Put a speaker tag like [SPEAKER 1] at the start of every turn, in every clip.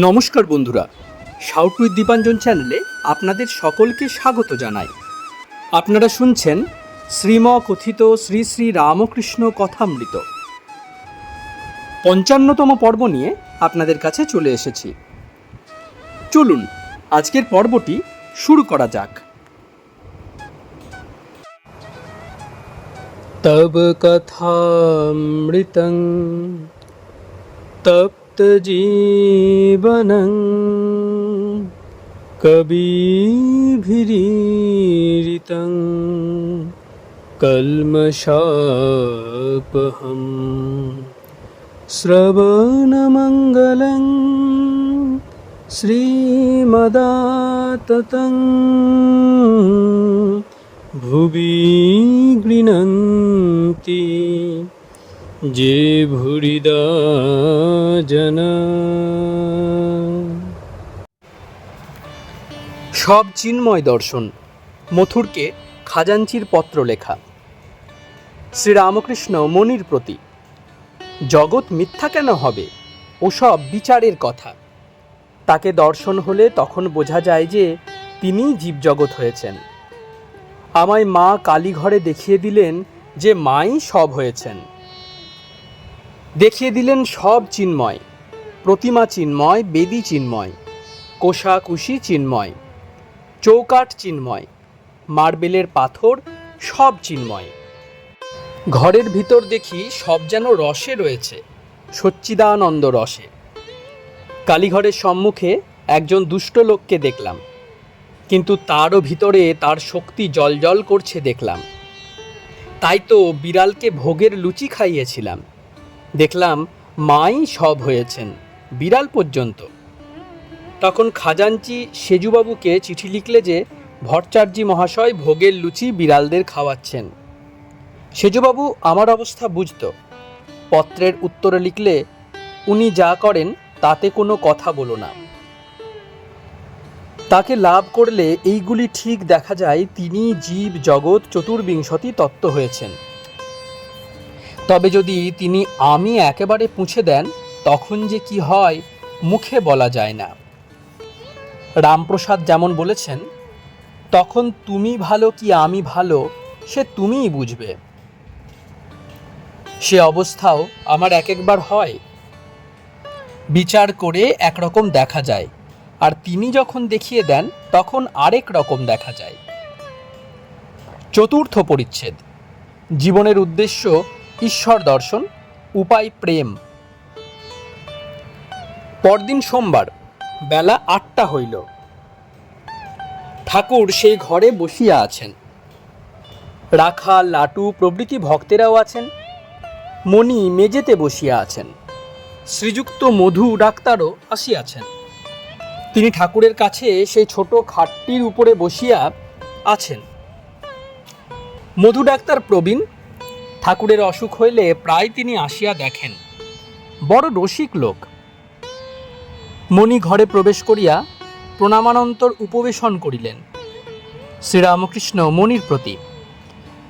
[SPEAKER 1] নমস্কার বন্ধুরা, shout with Dipanjan চ্যানেলে আপনাদের সকলকে স্বাগত জানাই। আপনারা শুনছেন শ্রীম কথিত শ্রী শ্রী রামকৃষ্ণ কথামৃত ৫৫তম পর্ব নিয়ে আপনাদের কাছে চলে এসেছি। চলুন আজকের পর্বটি শুরু করা যাক। তব কথামৃতং তপ্ত জীবনং কবিভিরীরিতং কল্মষাপহম শ্রবণমঙ্গলং শ্রীমদাততং ভুবি গৃণন্তি যে ভুরিদা জনা। সব চিন্ময় দর্শন, মথুরকে খাজাঞ্চির পত্র লেখা। শ্রীরামকৃষ্ণ মনির প্রতি। জগৎ মিথ্যা কেন হবে? ওসব বিচারের কথা। তাকে দর্শন হলে তখন বোঝা যায় যে তিনিই জীবজগৎ হয়েছেন। আমায় মা কালীঘরে দেখিয়ে দিলেন যে মাই সব হয়েছেন। দেখিয়ে দিলেন সব চিন্ময়, প্রতিমা চিন্ময়, বেদী চিন্ময়, কোষাকুষি চিন্ময়, চৌকাঠ চিন্ময়, মার্বেলের পাথর সব চিন্ময়। ঘরের ভিতর দেখি সব যেন রসে রয়েছে, সচ্চিদানন্দ রসে। কালীঘরের সম্মুখে একজন দুষ্ট লোককে দেখলাম, কিন্তু তারও ভিতরে তার শক্তি জ্বলজ্বল করছে দেখলাম। তাই তো বিড়ালকে ভোগের লুচি খাইয়েছিলাম। দেখলাম মাই সব হয়েছেন, বিড়াল পর্যন্ত। তখন খাজাঞ্চি সেজুবাবুকে চিঠি লিখলে যে ভট্টাচার্য মহাশয় ভোগের লুচি বিড়ালদের খাওয়াচ্ছেন। সেজুবাবু আমার অবস্থা বুঝত। পত্রের উত্তরে লিখলে, উনি যা করেন তাতে কোনো কথা বলো না। তাকে লাভ করলে এইগুলি ঠিক দেখা যায় তিনি জীব জগৎ চতুর্বিংশতি তত্ত্ব হয়েছেন। তবে যদি তিনি আমি একেবারে পুঁছে দেন, তখন যে কি হয় মুখে বলা যায় না। রামপ্রসাদ যেমন বলেছেন, তখন তুমি ভালো কি আমি ভালো সে তুমিই বুঝবে। সে অবস্থাও আমার এক একবার হয়। বিচার করে একরকম দেখা যায়, আর তিনি যখন দেখিয়ে দেন তখন আরেক রকম দেখা যায়। চতুর্থ পরিচ্ছেদ। জীবনের উদ্দেশ্য ঈশ্বর দর্শন, উপায় প্রেম। পরদিন সোমবার, বেলা ৮টা হইল। ঠাকুর সেই ঘরে বসিয়া আছেন। রাখাল, লাটু প্রভৃতি ভক্তেরাও আছেন। মণি মেজেতে বসিয়া আছেন। শ্রীযুক্ত মধু ডাক্তারও আসিয়াছেন। তিনি ঠাকুরের কাছে সেই ছোট খাটটির উপরে বসিয়া আছেন। মধু ডাক্তার প্রবীণ। ঠাকুরের অসুখ হইলে প্রায় তিনি আসিয়া দেখেন। বড় রসিক লোক। মণি ঘরে প্রবেশ করিয়া প্রণামানন্তর উপবেশন করিলেন। শ্রীরামকৃষ্ণ মণির প্রতি।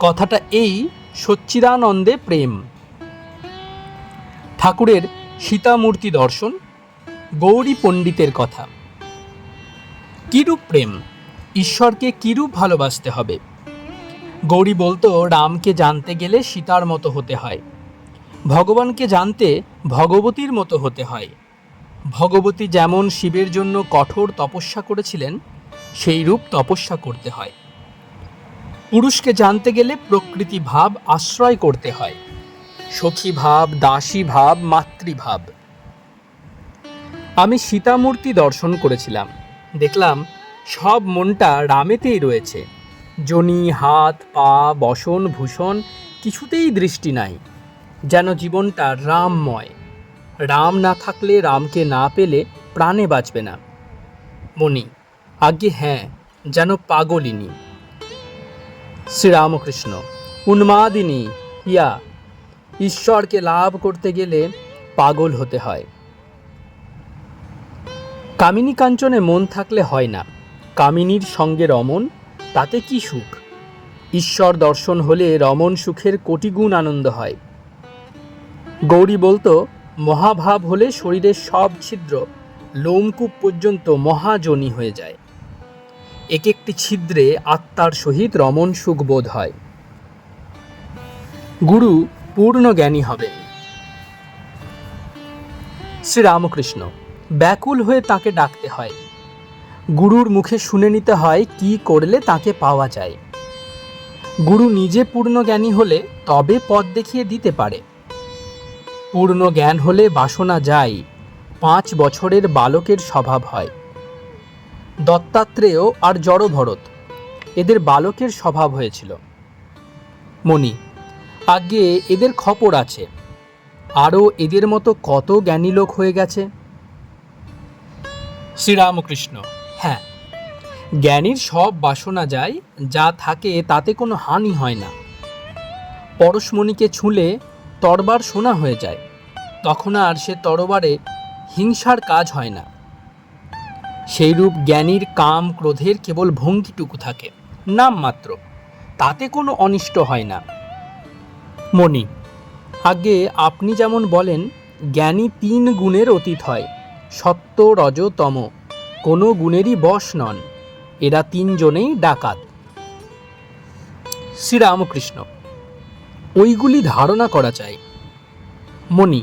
[SPEAKER 1] কথাটা এই, সচ্চিদানন্দে প্রেম। ঠাকুরের সীতামূর্তি দর্শন, গৌরী পণ্ডিতের কথা। কিরূপ প্রেম? ঈশ্বরকে কিরূপ ভালোবাসতে হবে? গৌরী বলতো, রামকে জানতে গেলে সীতার মতো হতে হয়, ভগবানকে জানতে ভগবতীর মতো হতে হয়। ভগবতী যেমন শিবের জন্য কঠোর তপস্যা করেছিলেন, সেই রূপ তপস্যা করতে হয়। পুরুষকে জানতে গেলে প্রকৃতি ভাব আশ্রয় করতে হয়, সখী ভাব, দাসী ভাব, মাতৃভাব। আমি সীতামূর্তি দর্শন করেছিলাম। দেখলাম সব মনটা রামেতেই রয়েছে। জনি, হাত, পা, বসন, ভূষণ কিছুতেই দৃষ্টি নাই। যেন জীবনটা রামময়। রাম না থাকলে, রামকে না পেলে প্রাণে বাঁচবে না। মণি: আজ্ঞে হ্যাঁ, যেন পাগলিনী। শ্রীরামকৃষ্ণ: উন্মাদিনী ইয়া। ঈশ্বরকে লাভ করতে গেলে পাগল হতে হয়। কামিনী কাঞ্চনে মন থাকলে হয় না। কামিনীর সঙ্গে রমণ, তাতে কি সুখ! ঈশ্বর দর্শন হলে রমণ সুখের কোটিগুণ আনন্দ হয়। গৌরী বলতো, মহাভাব হলে শরীরের সব ছিদ্র লোমকূপ পর্যন্ত মহাজনী হয়ে যায়। এক একটি ছিদ্রে আত্মার সহিত রমণ সুখ বোধ হয়। গুরু পূর্ণ জ্ঞানী হবেন। শ্রীরামকৃষ্ণ ব্যাকুল হয়ে তাকে ডাকতে হয়। গুরুর মুখে শুনে নিতে হয় কি করলে তাকে পাওয়া যায়। গুরু নিজে পূর্ণ জ্ঞানী হলে তবে পথ দেখিয়ে দিতে পারে। পূর্ণ জ্ঞান হলে বাসনা যায়, 5 বছরের বালকের স্বভাব হয়। দত্তাত্রেয় আর জড়ভরত এদের বালকের স্বভাব হয়েছিল। মণি আগে এদের খবর আছে, আরও এদের মতো কত জ্ঞানী লোক হয়ে গেছে। শ্রীরামকৃষ্ণ হ্যাঁ, জ্ঞানীর সব বাসনা যায়, যা থাকে তাতে কোনো হানি হয় না। পরশমণিকে ছুঁলে তরবার সোনা হয়ে যায়, তখন আর সে তরবারে হিংসার কাজ হয় না। সেইরূপ জ্ঞানীর কাম ক্রোধের কেবল ভঙ্গিটুকু থাকে, নামমাত্র, তাতে কোনো অনিষ্ট হয় না। মণি আগে আপনি যেমন বলেন, জ্ঞানী 3 গুণের অতীত হয়, সত্য রজ তম, কোনো গুণেরই বশ নন। এরা 3 জনেই ডাকাত। শ্রীরামকৃষ্ণ ওইগুলি ধারণা করা চাই। মণি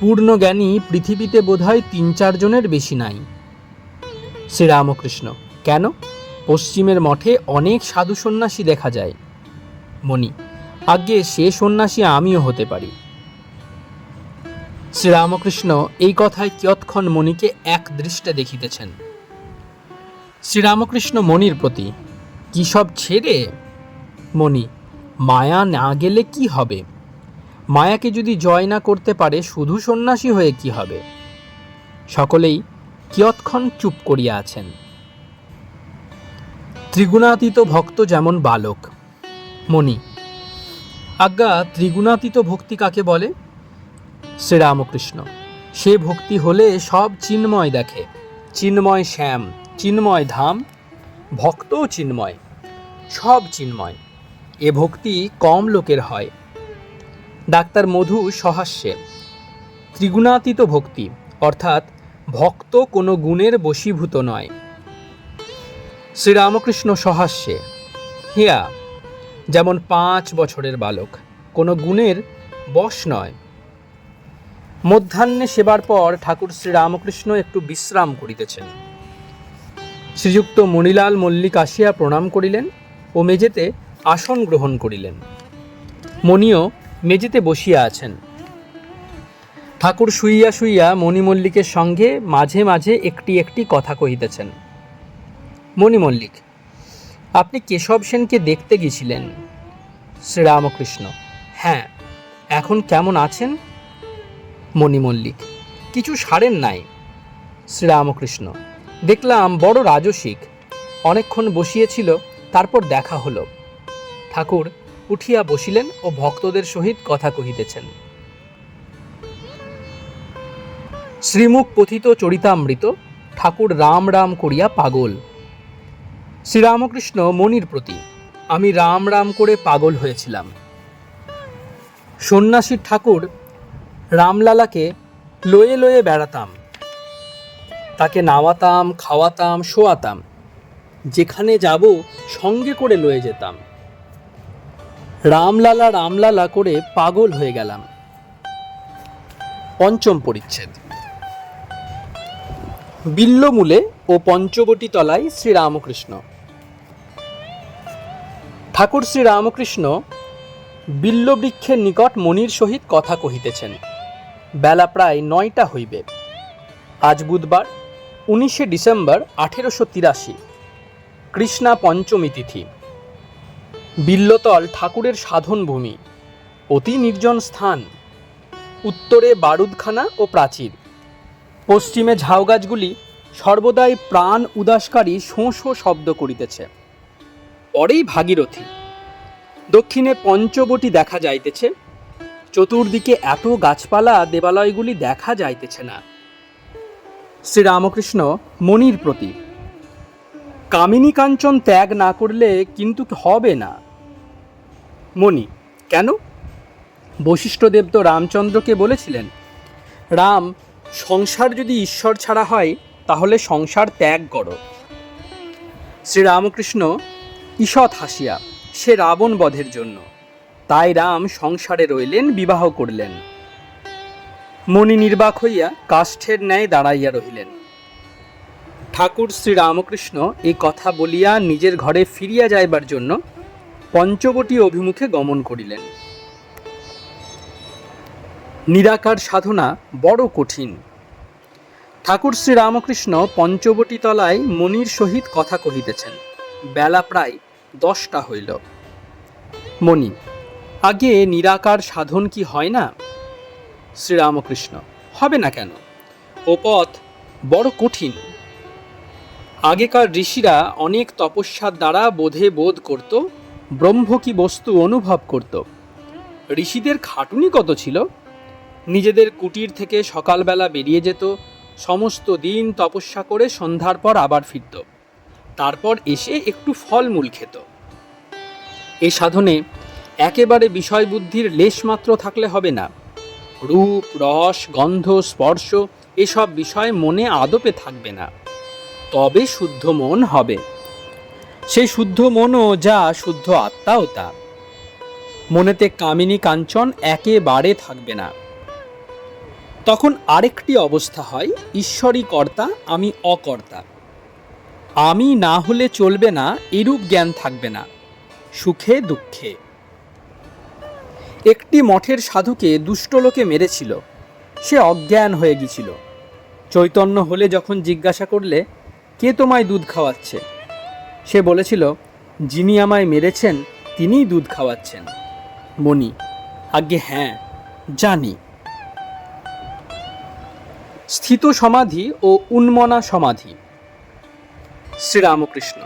[SPEAKER 1] পূর্ণ জ্ঞানী পৃথিবীতে বোধহয় 3-4 জনের বেশি নাই। শ্রীরামকৃষ্ণ কেন? পশ্চিমের মঠে অনেক সাধু সন্ন্যাসী দেখা যায়। মণি আগে সে সন্ন্যাসী আমিও হতে পারি। শ্রীরামকৃষ্ণ এই কথায় কিয়ৎক্ষণ মণিকে এক দৃষ্টে দেখিতেছেন। শ্রীরামকৃষ্ণ মণির প্রতি, কি সব ছেড়ে? মণি মায়া না গেলে কি হবে? মায়াকে যদি জয় না করতে পারে শুধু সন্ন্যাসী হয়ে কি হবে? সকলেই কিয়ৎক্ষণ চুপ করিয়া আছেন। ত্রিগুণাতীত ভক্ত যেমন বালক। মণি আজ্ঞা ত্রিগুণাতীত ভক্তি কাকে বলে? শ্রীরামকৃষ্ণ সে ভক্তি হলে সব চিন্ময় দেখে, চিন্ময় শ্যাম, চিন্ময় ধাম, ভক্তও চিন্ময়, সব চিন্ময়। এ ভক্তি কম লোকের হয়। ডাক্তার মধু সহাস্যে ত্রিগুণাতীত ভক্তি অর্থাৎ ভক্ত কোনো গুণের বশীভূত নয়। শ্রীরামকৃষ্ণ সহাস্যে হিয়া যেমন 5 বছরের বালক, কোনো গুণের বশ নয়। মধ্যাহ্নে সেবার পর ঠাকুর শ্রীরামকৃষ্ণ একটু বিশ্রাম করিতেছেন। শ্রীযুক্ত মণিলাল মল্লিক আসিয়া প্রণাম করিলেন ও মেজেতে আসন গ্রহণ করিলেন। মণিও মেজেতে বসিয়া আছেন। ঠাকুর শুইয়া শুইয়া মণি মল্লিকের সঙ্গে মাঝে মাঝে একটি একটি কথা কহিতেছেন। মণি মল্লিক আপনি কেশব সেনকে দেখতে গেছিলেন? শ্রীরামকৃষ্ণ হ্যাঁ, এখন কেমন আছেন? মণি মল্লিক কিছু সারেন নাই। শ্রীরামকৃষ্ণ দেখলাম বড় রাজসিক, অনেকক্ষণ বসিয়েছিল, তারপর দেখা হলো। ঠাকুর উঠিয়া বসিলেন ও ভক্তদের সহিত কথা কহিতেছেন। শ্রীমুখ পথিত চরিতামৃত, ঠাকুর রাম রাম করিয়া পাগল। শ্রীরামকৃষ্ণ মণির প্রতি, আমি রাম রাম করে পাগল হয়েছিলাম। সন্ন্যাসীর ঠাকুর রামলালাকে লয়ে লয়ে বেড়াতাম, তাকে নাওয়াতাম, খাওয়াতাম, শোয়াতাম, যেখানে যাব সঙ্গে করে লয়ে যেতাম। রামলালা রামলালা করে পাগল হয়ে গেলাম। ৫ম পরিচ্ছেদ। বিল্লমূলে ও পঞ্চবটী তলায় শ্রীরামকৃষ্ণ। ঠাকুর শ্রীরামকৃষ্ণ বিল্লবৃক্ষের নিকট মণির সহিত কথা কহিতেছেন। বেলা প্রায় 9টা হইবে। আজ বুধবার 19শে ডিসেম্বর 1883, কৃষ্ণা পঞ্চমী তিথি। বিল্লতল ঠাকুরের সাধন ভূমি, অতি নির্জন স্থান। উত্তরে বারুদখানা ও প্রাচীর, পশ্চিমে ঝাউগাছগুলি সর্বদাই প্রাণ উদাসকারী শোঁ শোঁ শব্দ করিতেছে। পরেই ভাগীরথী, দক্ষিণে পঞ্চবটী দেখা যাইতেছে। চতুর্দিকে এত গাছপালা, দেবালয়গুলি দেখা যাইতেছে না। শ্রীরামকৃষ্ণ মণির প্রতি, কামিনী কাঞ্চন ত্যাগ না করলে কিন্তু হবে না। মণি কেন? বশিষ্ঠদেব তো রামচন্দ্রকে বলেছিলেন, রাম সংসার যদি ঈশ্বর ছাড়া হয় তাহলে সংসার ত্যাগ করো। শ্রীরামকৃষ্ণ ঈষৎ হাসিয়া সে রাবণ বধের জন্য, তাই রাম সংসারে রইলেন, বিবাহ করলেন। মণি নির্বাক হইয়া কাষ্ঠের ন্যায় দাঁড়াইয়া রহিলেন। ঠাকুর শ্রীরামকৃষ্ণ এই কথা বলিয়া নিজের ঘরে ফিরিয়া যাইবার জন্য পঞ্চবটী অভিমুখে গমন করিলেন। নিরাকার সাধনা বড় কঠিন। ঠাকুর শ্রীরামকৃষ্ণ পঞ্চবটী তলায় মণির সহিত কথা কহিতেছেন। বেলা প্রায় 10টা হইল। মণি: আগে নিরাকার সাধন কি হয় না? শ্রীরামকৃষ্ণ: হবে না কেন? ও পথ বড় কঠিন। আগেকার ঋষিরা অনেক তপস্যার দ্বারা বোধ করত, ব্রহ্ম কি বস্তু অনুভব করত। ঋষিদের খাটুনি কত ছিল! নিজেদের কুটির থেকে সকালবেলা বেরিয়ে যেত, সমস্ত দিন তপস্যা করে সন্ধ্যার পর আবার ফিরত, তারপর এসে একটু ফলমূল খেত। এ সাধনে একেবারে বিষয় বুদ্ধির লেশমাত্র থাকলে হবে না। রূপ, রস, গন্ধ, স্পর্শ এসব বিষয় মনে আদপে থাকবে না, তবে শুদ্ধ মন হবে। সেই শুদ্ধ মনও যা, শুদ্ধ আত্মাও তা। মনেতে কামিনী কাঞ্চন একেবারে থাকবে না। তখন আরেকটি অবস্থা হয়, ঈশ্বরই কর্তা, আমি অকর্তা। আমি না হলে চলবে না এরূপ জ্ঞান থাকবে না, সুখে দুঃখে। একটি মঠের সাধুকে দুষ্ট লোকে মেরেছিল, সে অজ্ঞান হয়ে গিয়েছিল। চৈতন্য হলে যখন জিজ্ঞাসা করলে, কে তোমায় দুধ খাওয়াচ্ছে? সে বলেছিল, যিনি আমায় মেরেছেন তিনিই দুধ খাওয়াচ্ছেন। মণি: আজ্ঞে হ্যাঁ, জানি। স্থিত সমাধি ও উন্মনা সমাধি। শ্রীরামকৃষ্ণ: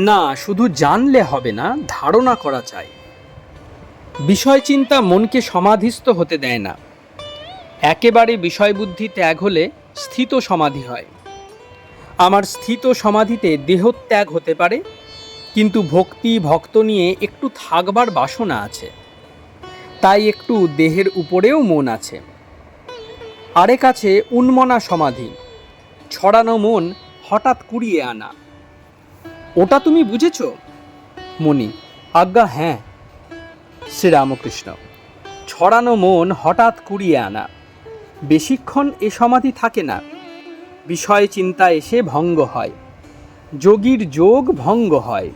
[SPEAKER 1] না, শুধু জানলে হবে না, ধারণা করা চাই। বিষয় চিন্তা মনকে সমাধিস্থ হতে দেয় না। একেবারে বিষয়বুদ্ধি ত্যাগ হলে স্থিত সমাধি হয়। আমার স্থিত সমাধিতে দেহত্যাগ হতে পারে, কিন্তু ভক্তি ভক্ত নিয়ে একটু থাকবার বাসনা আছে, তাই একটু দেহের উপরেও মন আছে। আরেক আছে উন্মনা সমাধি, ছড়ানো মন হঠাৎ কুড়িয়ে আনা। ওটা তুমি বুঝেছ? মণি: আজ্ঞা হ্যাঁ। শ্রীরামকৃষ্ণ: ছড়ানো মন হঠাৎ কুড়িয়ে আনা, বেশিক্ষণ এ সমাধি থাকে না। বিষয় চিন্তা এসে ভঙ্গ হয়, যোগীর যোগ ভঙ্গ হয়।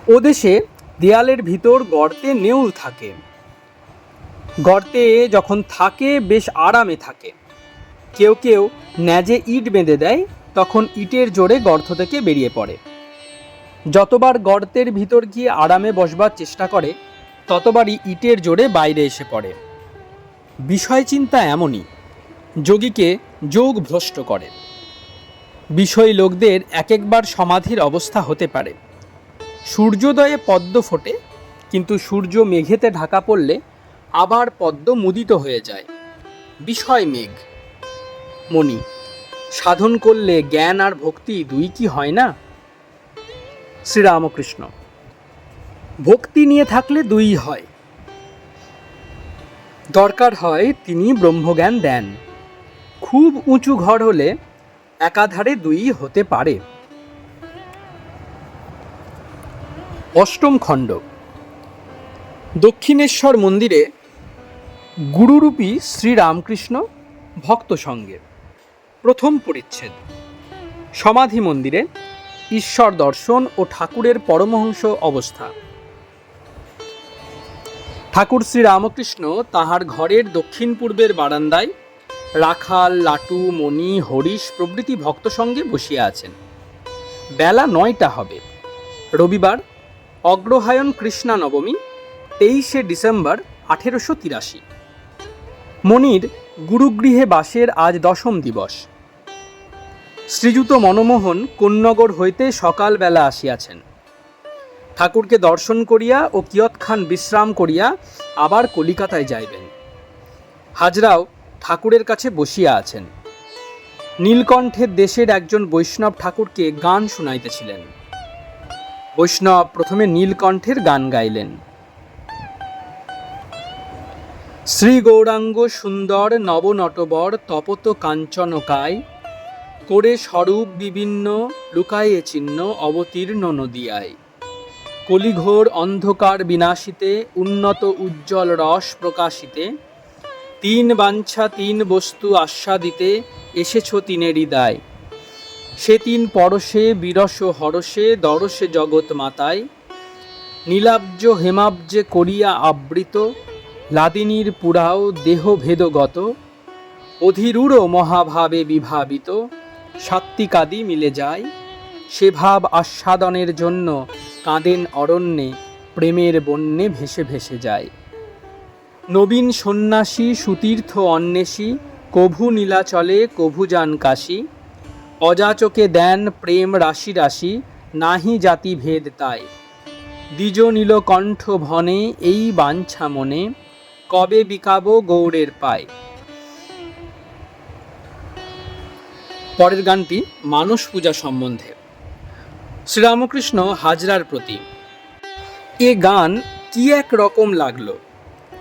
[SPEAKER 1] ও দেশে দেয়ালের ভিতর গর্তে নেউল থাকে। গর্তে যখন থাকে বেশ আরামে থাকে। কেউ কেউ ন্যাজে ইট বেঁধে দেয়, তখন ইটের জোরে গর্ত থেকে বেরিয়ে পড়ে। যতবার গর্তের ভিতর গিয়ে আরামে বসবার চেষ্টা করে, ততবারই ইটের জোরে বাইরে এসে পড়ে। বিষয় চিন্তা এমনই, যোগীকে যোগ ভ্রষ্ট করে। বিষয়ী লোকদের এক একবার সমাধির অবস্থা হতে পারে। সূর্যোদয়ে পদ্ম ফোটে, কিন্তু সূর্য মেঘেতে ঢাকা পড়লে আবার পদ্ম মুদিত হয়ে যায়, বিষয় মেঘ। মণি: সাধন করলে জ্ঞান আর ভক্তি দুই কি হয় না? শ্রীরামকৃষ্ণ: ভক্তি নিয়ে থাকলে দুই হয়। দরকার হয় তিনি ব্রহ্মজ্ঞান দেন। খুব উঁচু ঘর হলে একাধারে দুই হতে পারে। অষ্টম খণ্ড। দক্ষিণেশ্বর মন্দিরে গুরুরূপী শ্রীরামকৃষ্ণ ভক্ত সঙ্গে। প্রথম পরিচ্ছেদ। সমাধি মন্দিরে ঈশ্বর দর্শন ও ঠাকুরের পরমহংস অবস্থা। ঠাকুর শ্রীরামকৃষ্ণ তাহার ঘরের দক্ষিণ পূর্বের বারান্দায় রাখাল, লাটু, মণি, হরিশ প্রভৃতি ভক্ত সঙ্গে বসিয়া আছেন। বেলা 9টা হবে। রবিবার, অগ্রহায়ণ কৃষ্ণা নবমী, 23শে ডিসেম্বর 1883। মণির গুরুগৃহে বাসের আজ 10ম দিবস। শ্রীযুত মনমোহন কোন্নগর হইতে সকালবেলা আসিয়াছেন। ঠাকুরকে দর্শন করিয়া ও কিয়ৎক্ষণ বিশ্রাম করিয়া আবার কলিকাতায় যাইবেন। হাজরাও ঠাকুরের কাছে বসিয়া আছেন। নীলকণ্ঠের দেশের একজন বৈষ্ণব ঠাকুরকে গান শুনাইতেছিলেন। বৈষ্ণব প্রথমে নীলকণ্ঠের গান গাইলেন। শ্রী গৌরাঙ্গ সুন্দর নবনটবর তপত কাঞ্চনকায় করে স্বরূপ বিভিন্ন লুকায়ে চিহ্ন অবতীর্ণ নদিয়ায় কলিঘোর অন্ধকার বিনাশিতে উন্নত উজ্জ্বল রস প্রকাশিতে তিন বাঞ্ছা তিন বস্তু আস্বাদিতে এসেছ তিনেরই দায় সে তিন পরশে বিরস হরষে দরশে জগৎ মাতায় নীলাব্জ হেমাব্জে করিয়া আবৃত লাদিনীর পুরাও দেহ ভেদগত অধীরূঢ় মহাভাবে বিভাবিত সাত্ত্বিকাদি মিলে যায় সে ভাব আস্বাদনের জন্য কাঁদেন অরণ্যে প্রেমের বন্যে ভেসে ভেসে যায় নবীন সন্ন্যাসী সুতীর্থ অন্বেষী কভু নীলাচলে কভু যান কাশী অযাচকে দেন প্রেম রাশি রাশি নাহি জাতি ভেদ তাই দ্বিজ নীলকণ্ঠ ভনে এই বাঞ্ছা মনে কবে বিকাবো গৌড়ের পায়। পরের গানটি মানস পূজা সম্বন্ধে। শ্রীরামকৃষ্ণ হাজরার প্রতি। এ গান কি এক রকম লাগলো।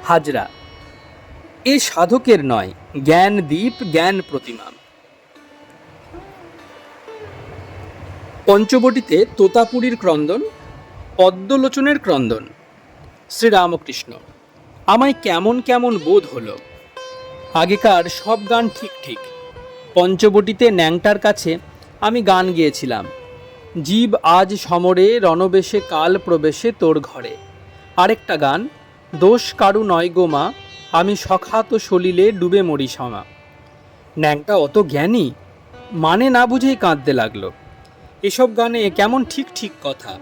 [SPEAKER 1] হাজরা এ সাধকের নয়, জ্ঞান দীপ জ্ঞান প্রতিমা। পঞ্চবটিতে তোতাপুরীর ক্রন্দন, পদ্মলোচনের ক্রন্দন। শ্রীরামকৃষ্ণ আমায় কেমন কেমন বোধ হলো। আগেকার সব গান ঠিক ঠিক। পঞ্চবটিতে ন্যাংটার কাছে আমি গান গেয়েছিলাম, জীব আজ সমরে রণবেশে কাল প্রবেশে তোর ঘরে। আরেকটা গান, দোষ কারু নয় গো মা, আমি সখাত সলিলে ডুবে মরি সমা। ন্যাংটা অত জ্ঞানী, মানে না বুঝেই কাঁদতে লাগলো। এসব গানে কেমন ঠিক ঠিক কথা।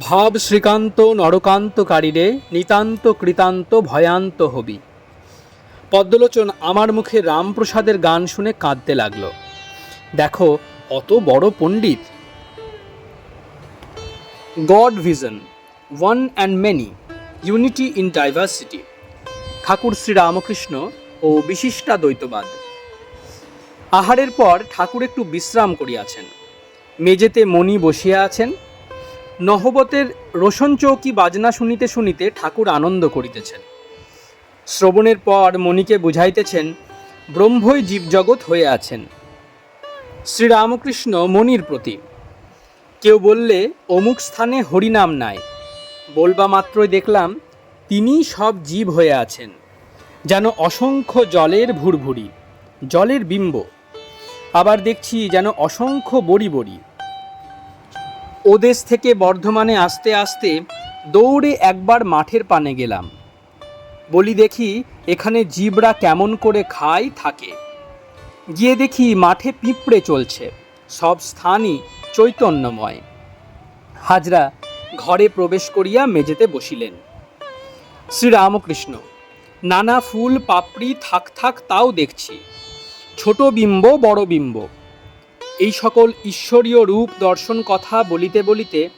[SPEAKER 1] ভাব শ্রীকান্ত নরকান্তকারীরে নিতান্ত কৃতান্ত ভয়ান্ত হবি। পদ্মলোচন আমার মুখে রামপ্রসাদের গান শুনে কাঁদতে লাগলো। দেখো অত বড় পণ্ডিত। God vision, one and many, unity in diversity. Thakur Sri Ramakrishna ও বিশিষ্টাদ্বৈতবাদ। আহারের পর ঠাকুর একটু বিশ্রাম করিয়াছেন। মেজেতে মণি বসিয়া আছেন। নহবতের রোশন চৌকি বাজনা শুনিতে শুনিতে ঠাকুর আনন্দ করিতেছেন। শ্রবণের পর মণিকে বুঝাইতেছেন ব্রহ্মই জীবজগৎ হয়ে আছেন। শ্রীরামকৃষ্ণ মণির প্রতি। কেউ বললে অমুক স্থানে হরিনাম নাই, বলবা মাত্রই দেখলাম তিনি সব জীব হয়ে আছেন, যেন অসংখ্য জলের ভুরভুরি, জলের বিম্ব। আবার দেখছি যেন অসংখ্য বড়ি বড়ি। ওদেশ থেকে বর্ধমানে আসতে আসতে দৌড়ে একবার মাঠের পানে গেলাম। বলি দেখি এখানে জীবরা কেমন করে খায় থাকে। গিয়ে দেখি মাঠে পিঁপড়ে চলছে, সব স্থানই চৈতন্যময়। হাজরা ঘরে প্রবেশ করিয়া মেঝেতে বসিলেন। শ্রীরামকৃষ্ণ নানা ফুল পাপড়ি থাক থাক তাও দেখছি, ছোট বিম্ব বড় বিম্ব। এই সকল ঈশ্বরীয় রূপ দর্শন কথা বলিতে বলিতে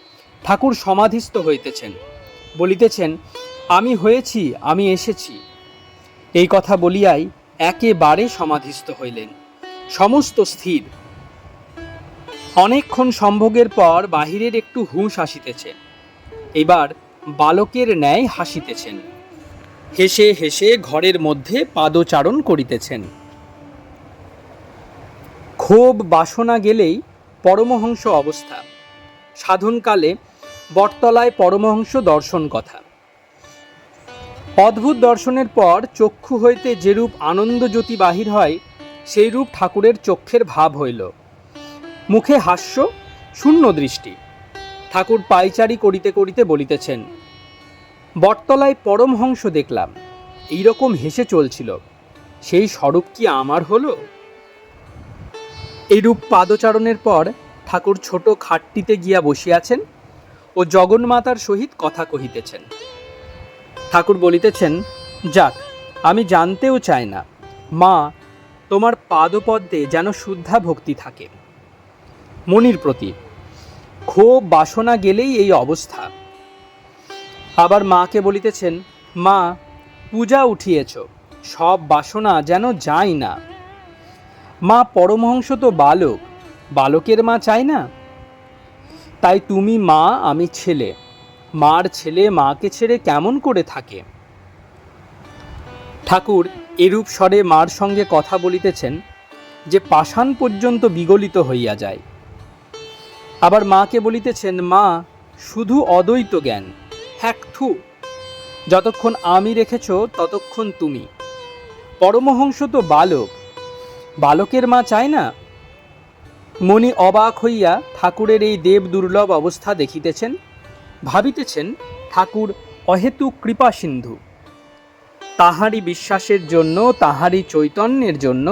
[SPEAKER 1] ঠাকুর সমাধিস্থ হইতেছেন। বলিতেছেন আমি হয়েছি, আমি এসেছি। এই কথা বলিয়াই একেবারে সমাধিস্থ হইলেন, সমস্ত স্থির। অনেকক্ষণ সম্ভোগের পর বাহিরের একটু হুঁশ আসিতেছে। এবার বালকের ন্যায় হাসিতেছেন। হেসে হেসে ঘরের মধ্যে পাদচারণ করিতেছেন। ক্ষোভ বাসনা গেলেই পরমহংস অবস্থা। সাধনকালে বটতলায় পরমহংস দর্শন কথা। অদ্ভুত দর্শনের পর চক্ষু হইতে যেরূপ আনন্দজ্যোতি বাহির হয়, সেই রূপ ঠাকুরের চক্ষের ভাব হইল। মুখে হাস্য, শূন্য দৃষ্টি। ঠাকুর পায়চারি করিতে করিতে বলিতেছেন, বটতলায় পরমহংস দেখলাম, এইরকম হেসে চলছিল, সেই স্বরূপ কি আমার হলো? এইরূপ পাদচারণের পর ঠাকুর ছোট খাটটিতে গিয়া বসিয়াছেন ও জগন্মাতার সহিত কথা কহিতেছেন। ঠাকুর বলিতেছেন, যাক, আমি জানতেও চাই না, মা তোমার পাদপদ্মে যেন শুদ্ধা ভক্তি থাকে। মনির প্রতি। ক্ষোভ বাসনা গেলেই এই অবস্থা। আবার মাকে বলিতেছেন, মা পূজা উঠিয়েছ, সব বাসনা যেন যায় না। মা পরমহংস তো বালক, বালকের মা চায় না। তাই তুমি মা, আমি ছেলে। মার ছেলে মাকে ছেড়ে কেমন করে থাকে? ঠাকুর এরূপ স্বরে মার সঙ্গে কথা বলিতেছেন যে পাষাণ পর্যন্ত বিগলিত হইয়া যায়। আবার মাকে বলিতেছেন, মা, শুধু অদ্বৈত জ্ঞান, হ্যাক থু, যতক্ষণ আমি রেখেছ ততক্ষণ তুমি। পরমহংস তো বালক, বালকের মা চায় না। মণি অবাক হইয়া ঠাকুরের এই দেব দুর্লভ অবস্থা দেখিতেছেন, ভাবিতেছেন ঠাকুর অহেতুক কৃপা সিন্ধু। তাহারই বিশ্বাসের জন্য, তাহারই চৈতন্যের জন্য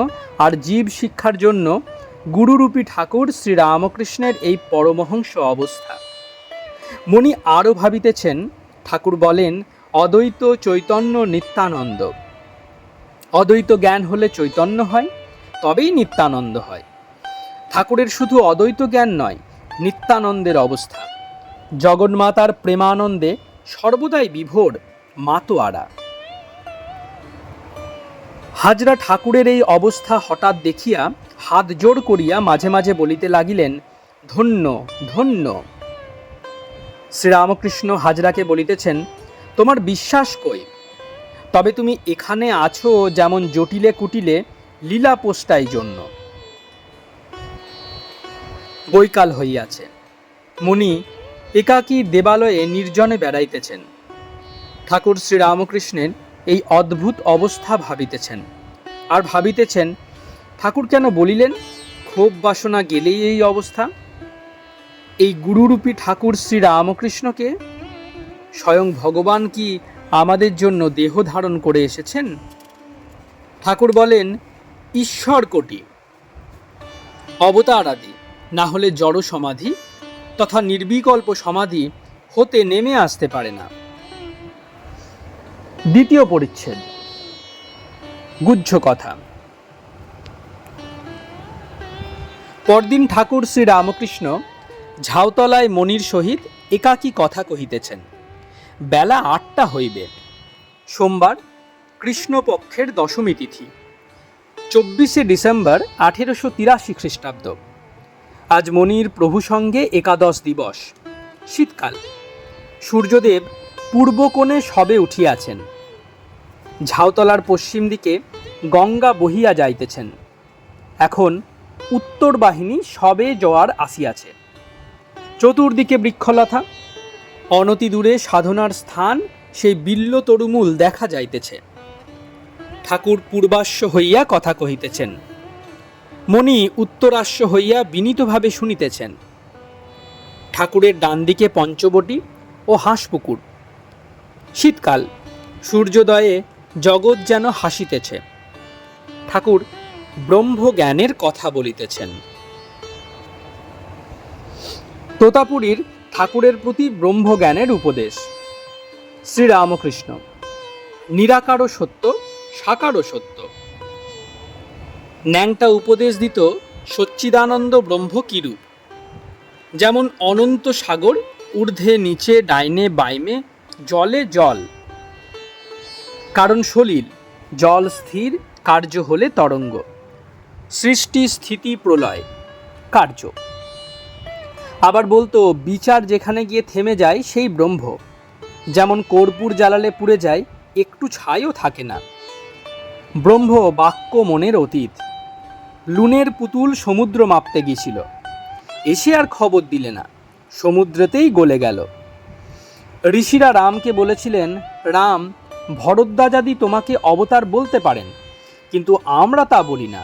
[SPEAKER 1] আর জীব শিক্ষার জন্য গুরুরূপী ঠাকুর শ্রীরামকৃষ্ণের এই পরমহংস অবস্থা। মণি আরও ভাবিতেছেন, ঠাকুর বলেন অদ্বৈত চৈতন্য নিত্যানন্দ। অদ্বৈত জ্ঞান হলে চৈতন্য হয়, তবেই নিত্যানন্দ হয়। ঠাকুরের শুধু অদ্বৈত জ্ঞান নয়, নিত্যানন্দের অবস্থা। জগন্মাতার প্রেমানন্দে সর্বদাই বিভোর, মাতোয়ারা। হাজরা ঠাকুরের এই অবস্থা হঠাৎ দেখিয়া হাত জোড় করিয়া মাঝে মাঝে বলিতে লাগিলেন, ধন্য ধন্য। শ্রীরামকৃষ্ণ হাজরাকে বলিতেছেন, তোমার বিশ্বাস কই? তবে তুমি এখানে আছো যেমন জটিলে কুটিলে লীলা পোস্টাই জন্য। বৈকাল হইয়াছে। মুনি একাকী দেবালয়ে নির্জনে বেড়াইতেছেন। ঠাকুর শ্রীরামকৃষ্ণের এই অদ্ভুত অবস্থা ভাবিতেছেন, আর ভাবিতেছেন ঠাকুর কেন বলিলেন ক্ষোভ বাসনা গেলেই এই অবস্থা। এই গুরুরূপী ঠাকুর শ্রীরামকৃষ্ণকে স্বয়ং ভগবান কি আমাদের জন্য দেহ ধারণ করে এসেছেন? ঠাকুর বলেন ঈশ্বর কোটি, অবতার আদি, না হলে জড় সমাধি তথা নির্বিকল্প সমাধি হতে নেমে আসতে পারে না। দ্বিতীয় পরিচ্ছেদ, গুহ্য কথা। পরদিন ঠাকুর শ্রীরামকৃষ্ণ ঝাউতলায় মণির সহিত একাকী কথা কহিতেছেন। বেলা ৮টা হইবে। সোমবার, কৃষ্ণপক্ষের দশমী তিথি, 24শে ডিসেম্বর 1883 খ্রিস্টাব্দ। আজ মণির প্রভু সঙ্গে একাদশ দিবস, শীতকাল। সূর্যদেব পূর্ব কোণে সবে উঠিয়াছেন। ঝাউতলার পশ্চিম দিকে গঙ্গা বহিয়া যাইতেছেন। এখন উত্তর বাহিনী সবে জোয়ার আসিয়াছে। চতুর্দিকে বৃক্ষলতা, অনতি দূরে সাধনার স্থান সেই বিল্ল তরুমূল দেখা যাইতেছে। ঠাকুর পূর্বাশ্ব হইয়া কথা কহিতেছেন, মণি উত্তরাশ্ব হইয়া বিনীতভাবে শুনিতেছেন। ঠাকুরের ডান দিকে পঞ্চবটী ও হাঁসপুকুর। শীতকাল, সূর্যোদয়ে জগৎ যেন হাসিতেছে। ঠাকুর ব্রহ্মজ্ঞানের কথা বলিতেছেন। তোতাপুরীর ঠাকুরের প্রতি ব্রহ্মজ্ঞানের উপদেশ। শ্রীরামকৃষ্ণ, নিরাকারও সত্য, সাকারও সত্য। ন্যাংটা উপদেশ দিত সচ্চিদানন্দ ব্রহ্ম কিরূপ। যেমন অনন্ত সাগর, ঊর্ধ্বে নিচে ডাইনে বাইমে, জলে জল। কারণ সলিল, জল স্থির, কার্য হলে তরঙ্গ। সৃষ্টি স্থিতি প্রলয়, কার্য। আবার বলতো বিচার যেখানে গিয়ে থেমে যায় সেই ব্রহ্ম। যেমন কর্পূর জ্বালালে পুড়ে যায়, একটু ছাইও থাকে না। ব্রহ্ম বাক্য মনের অতীত। লুনের পুতুল সমুদ্র মাপতে গিয়েছিল, এসে আর খবর দিলে না, সমুদ্রেতেই গলে গেল। ঋষিরা রামকে বলেছিলেন, রাম, ভরদ্বাজাদি তোমাকে অবতার বলতে পারেন, কিন্তু আমরা তা বলি না।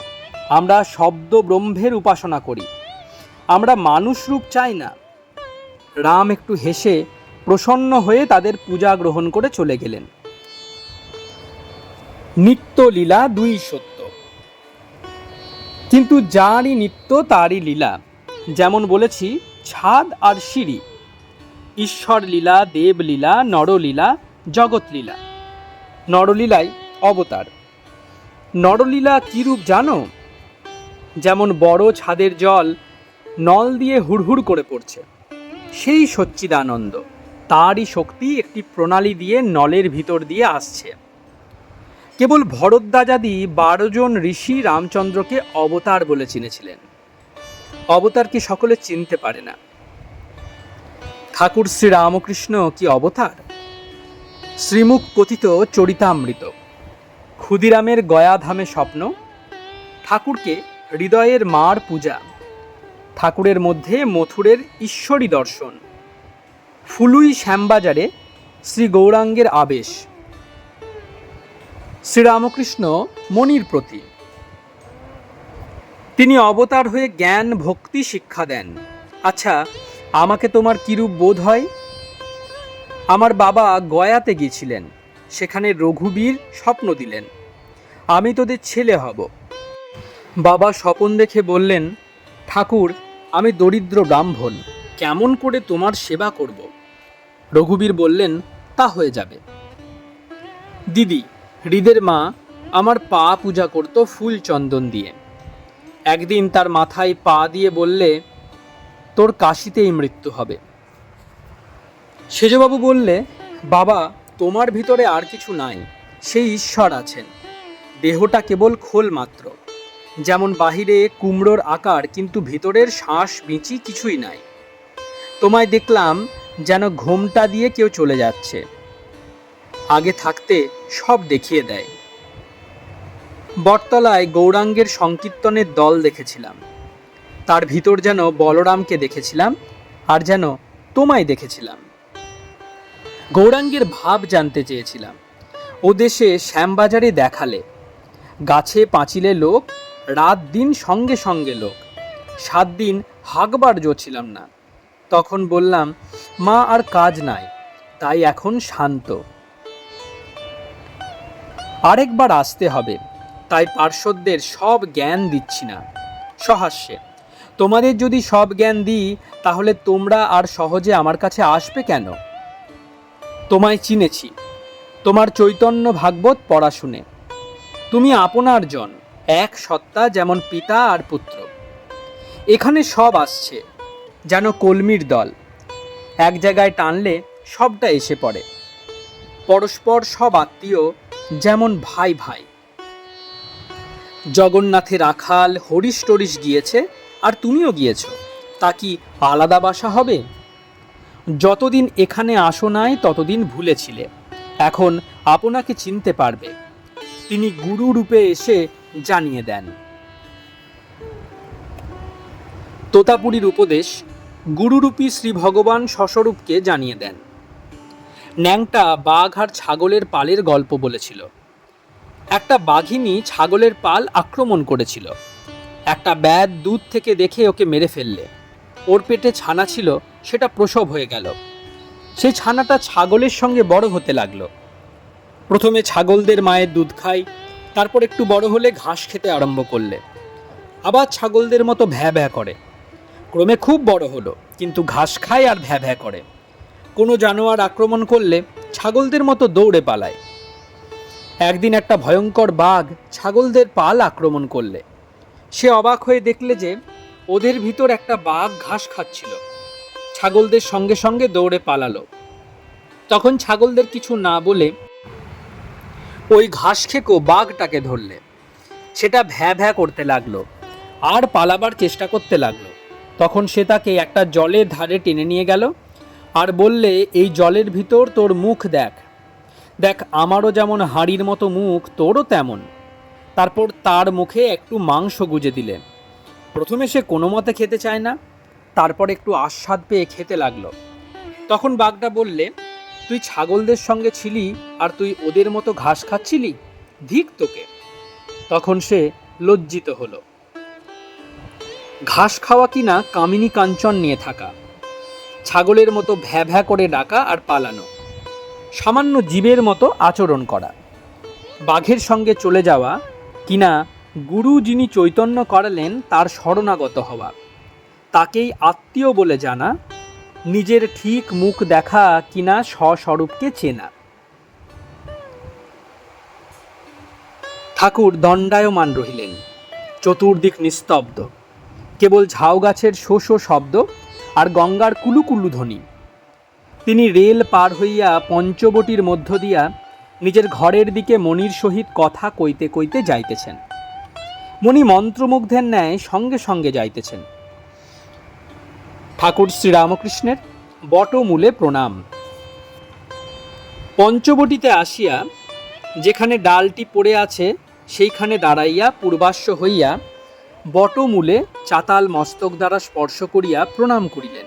[SPEAKER 1] আমরা শব্দ ব্রহ্মের উপাসনা করি, আমরা মানুষ রূপ চাই না। রাম একটু হেসে প্রসন্ন হয়ে তাদের পূজা গ্রহণ করে চলে গেলেন। নিত্য লীলা দুই সত্য, কিন্তু যারই নিত্য তারই লীলা। যেমন বলেছি ছাদ আর সিঁড়ি, ঈশ্বর লীলা, দেবলীলা, নরলীলা, জগৎ লীলা। নরলীলাই অবতার। নরলীলা কিরূপ জানো? যেমন বড় ছাদের জল নল দিয়ে হুড়হুড় করে পড়ছে, সেই সচ্চিদানন্দ, তারই শক্তি একটি প্রণালী দিয়ে নলের ভিতর দিয়ে আসছে। কেবল ভরদ্বাজাদি 12 জন ঋষি রামচন্দ্রকে অবতার বলে চিনেছিলেন। অবতারকে সকলে চিনতে পারে না। ঠাকুর শ্রীরামকৃষ্ণ কি অবতার? শ্রীমুখ কথিত চরিতামৃত। ক্ষুদিরামের গয়াধামে স্বপ্ন, ঠাকুরকে হৃদয়ের মার পূজা, ঠাকুরের মধ্যে মথুরের ঈশ্বরী দর্শন, ফুলুই শ্যামবাজারে শ্রী গৌরাঙ্গের আবেশ, শ্রীরামকৃষ্ণ মনির প্রতি। তিনি অবতার হয়ে জ্ঞান ভক্তি শিক্ষা দেন। আচ্ছা, আমাকে তোমার কিরূপ বোধ হয়? আমার বাবা গয়াতে গিয়েছিলেন, সেখানে রঘুবীর স্বপ্ন দিলেন, আমি তোদের ছেলে হব। বাবা স্বপন দেখে বললেন, ঠাকুর, আমি দরিদ্র ব্রাহ্মণ, কেমন করে তোমার সেবা করব? রঘুবীর বললেন, তা হয়ে যাবে। দিদি, হৃদের মা, আমার পা পূজা করত ফুল চন্দন দিয়ে। একদিন তার মাথায় পা দিয়ে বললে, তোর কাশিতেই মৃত্যু হবে। সেজবাবু বললে, বাবা, তোমার ভিতরে আর কিছু নাই, সেই ঈশ্বর আছেন, দেহটা কেবল খোল মাত্র। যেমন বাহিরে কুমড়োর আকার, কিন্তু ভিতরের শ্বাস বিচি কিছুই নাই। তোমায় দেখলাম যেন ঘোমটা দিয়ে কেউ চলে যাচ্ছে, আগে থাকতে সব দেখিয়ে দেয়। বটতলায় গৌরাঙ্গের সংকীর্তনের দল দেখেছিলাম, তার ভিতর যেন বলরামকে দেখেছিলাম, আর যেন তোমায় দেখেছিলাম। গৌরাঙ্গের ভাব জানতে চেয়েছিলাম। ও দেশে শ্যামবাজারে দেখালে, গাছে পাঁচিলে লোক, রাত দিন সঙ্গে সঙ্গে লোক, 7 দিন হাঁকবার জোছিলাম না। তখন বললাম, মা, আর কাজ নাই, তাই এখন শান্ত। আরেকবার আসতে হবে, তাই পার্শ্বদের সব জ্ঞান দিচ্ছি না। সহাস্যে, তোমাদের যদি সব জ্ঞান দিই, তাহলে তোমরা আর সহজে আমার কাছে আসবে কেন? তোমায় চিনেছি, তোমার চৈতন্য ভাগবত পড়া শুনে। তুমি আপনার জন, এক সত্তা, যেমন পিতা আর পুত্র। এখানে সব আসছে, যেন কলমির দল, এক জায়গায় টানলে সবটা এসে পড়ে। পরস্পর সব আত্মীয়, যেমন ভাই ভাই। জগন্নাথে রাখাল হরিশ টরিশ গিয়েছে, আর তুমিও গিয়েছ, তা কি আলাদা বাসা হবে? যতদিন এখানে আসো নাই, ততদিন ভুলেছিলে, এখন আপনাকে চিনতে পারবে। তিনি গুরু রূপে এসে জানিয়ে দেন। তোতাপুরীর উপদেশ, গুরুরূপী শ্রী ভগবান সস্বরূপকে জানিয়ে দেন। ন্যাংটা বাঘ আর ছাগলের পালের গল্প বলেছিল। একটা বাঘিনী ছাগলের পাল আক্রমণ করেছিল। একটা ব্যাধ দুধ থেকে দেখে ওকে মেরে ফেললে। ওর পেটে ছানা ছিল, সেটা প্রসব হয়ে গেল। সেই ছানাটা ছাগলের সঙ্গে বড় হতে লাগলো। প্রথমে ছাগলদের মায়ের দুধ খায়, তারপর একটু বড় হলে ঘাস খেতে আরম্ভ করলে। আবার ছাগলদের মতো ভ্যা ভ্যা করে। ক্রমে খুব বড় হলো, কিন্তু ঘাস খায় আর ভ্যা ভ্যা করে। কোনো জানোয়ার আক্রমণ করলে ছাগলদের মতো দৌড়ে পালায়। একদিন একটা ভয়ঙ্কর বাঘ ছাগলদের পাল আক্রমণ করলে। সে অবাক হয়ে দেখলে যে ওদের ভিতর একটা বাঘ ঘাস খাচ্ছিল। ছাগলদের সঙ্গে সঙ্গে দৌড়ে পালালো। তখন ছাগলদের কিছু না বলে ওই ঘাস খেকো বাঘটাকে ধরলে। সেটা ভ্যা ভ্যা করতে লাগলো আর পালাবার চেষ্টা করতে লাগলো। তখন সে তাকে একটা জলের ধারে টেনে নিয়ে গেল আর বললে, এই জলের ভিতর তোর মুখ দেখ, দেখ আমারও যেমন হাঁড়ির মতো মুখ, তোরও তেমন। তারপর তার মুখে একটু মাংস গুজে দিলে। প্রথমে সে কোনো মতে খেতে চায় না, তারপর একটু আস্বাদ পেয়ে খেতে লাগলো। তখন বাঘটা বললে, তুই ছাগলদের সঙ্গে ছিলি আর তুই ওদের মতো ঘাস খাচ্ছিলি, ধিক তোকে। তখন সে লজ্জিত হলো। ঘাস খাওয়া কিনা কামিনী কাঞ্চন নিয়ে থাকা, ছাগলের মতো ভ্যা ভ্যা করে ডাকা আর পালানো, সামান্য জীবের মতো আচরণ করা, বাঘের সঙ্গে চলে যাওয়া কিনা গুরু যিনি চৈতন্য করালেন তার শরণাগত হওয়া, তাকেই আত্মীয় বলে জানা, নিজের ঠিক মুখ দেখা কিনা স্বস্বরূপকে চেনা। ঠাকুর দণ্ডায়মান রহিলেন। চতুর্দিক নিস্তব্ধ, কেবল ঝাউ গাছের শো শো শব্দ আর গঙ্গার কুলুকুলু ধ্বনি। তিনি রেল পার হইয়া পঞ্চবটির মধ্য দিয়া নিজের ঘরের দিকে মণির সহিত কথা কইতে কইতে যাইতেছেন। মণি মন্ত্রমুগ্ধের ন্যায় সঙ্গে সঙ্গে যাইতেছেন। ঠাকুর শ্রীরামকৃষ্ণের বটমূলে প্রণাম। পঞ্চবটিতে আসিয়া যেখানে ডালটি পড়ে আছে সেইখানে দাঁড়াইয়া পূর্বাশ্ব হইয়া বটমূলে চাতাল মস্তক দ্বারা স্পর্শ করিয়া প্রণাম করিলেন।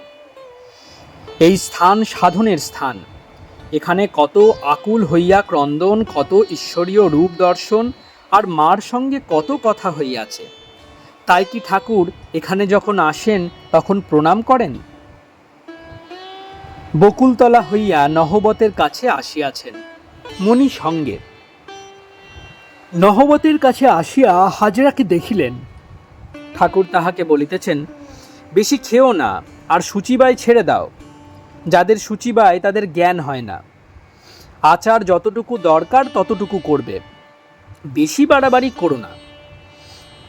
[SPEAKER 1] এই স্থান সাধনের স্থান। এখানে কত আকুল হইয়া ক্রন্দন, কত ঈশ্বরীয় রূপ দর্শন, আর মার সঙ্গে কত কথা হইয়াছে। তাই কি ঠাকুর এখানে যখন আসেন তখন প্রণাম করেন? বকুলতলা হইয়া নহবতের কাছে আসিয়াছেন, মণি সঙ্গে। নহবতের কাছে আসিয়া হাজরাকে দেখিলেন। ঠাকুর তাহাকে বলিতেছেন, বেশি খেও না, আর সূচিবাই ছেড়ে দাও। যাদের সূচিবাই তাদের জ্ঞান হয় না। আচার যতটুকু দরকার ততটুকু করবে, বেশি বাড়াবাড়ি করো না।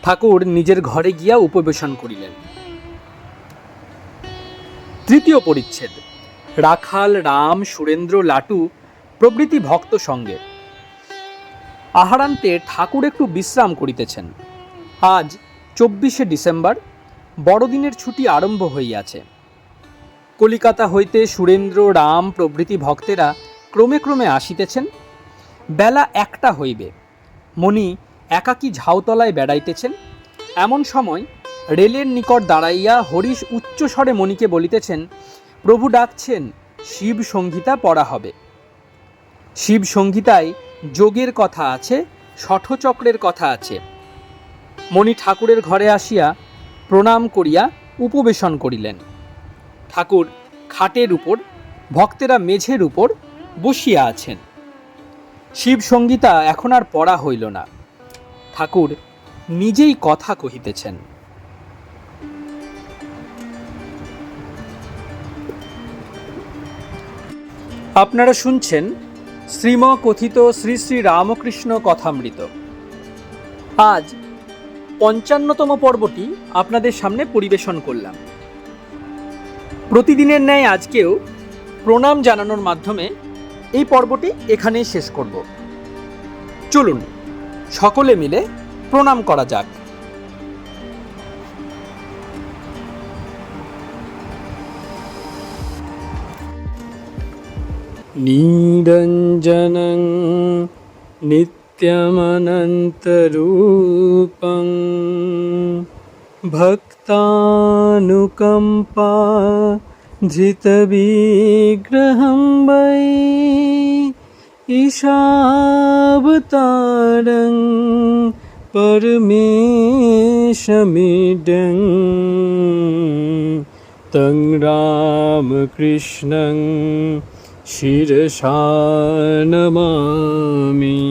[SPEAKER 1] ঠাকুর নিজের ঘরে গিয়া উপবেশন করিলেন। তৃতীয় পরিচ্ছেদ। রাখাল, রাম, সুরেন্দ্র, লাটু প্রভৃতি ভক্ত সঙ্গে। আহারান্তে ঠাকুর একটু বিশ্রাম করিতেছেন। আজ 24শে ডিসেম্বর, বড়দিনের ছুটি আরম্ভ হইয়াছে। কলিকাতা হইতে সুরেন্দ্র, রাম প্রভৃতি ভক্তেরা ক্রমে ক্রমে আসিতেছেন। বেলা 1টা হইবে। মণি একাকী ঝাউতলায় বেড়াইতেছেন। এমন সময় রেলের নিকট দাঁড়াইয়া হরিশ উচ্চস্বরে মণিকে বলিতেছেন, প্রভু ডাকছেন, শিব সংহিতা পড়া হবে। শিব সংহিতায় যোগের কথা আছে, শঠচক্রের কথা আছে। মণি ঠাকুরের ঘরে আসিয়া প্রণাম করিয়া উপবেশন করিলেন। ঠাকুর খাটের উপর, ভক্তেরা মেঝের উপর বসিয়া আছেন। শিব সংহিতা এখন আর পড়া হইল না। ঠাকুর নিজেই কথা কহিতেছেন। আপনারা শুনছেন শ্রীম কথিত শ্রী শ্রী রামকৃষ্ণ কথামৃত। আজ 55তম পর্বটি আপনাদের সামনে পরিবেশন করলাম। প্রতিদিনের ন্যায় আজকেও প্রণাম জানানোর মাধ্যমে এই পর্বটি এখানেই শেষ করব। চলুন সকলে মিলে প্রণাম করা যাক। নিরঞ্জনং নিত্যমনন্তরূপং ভক্তানুকম্পা ধৃতবিগ্রহং বৈ ঈশাবতারং পরমেশমিডং তং রামকৃষ্ণং শিরসা নমামি।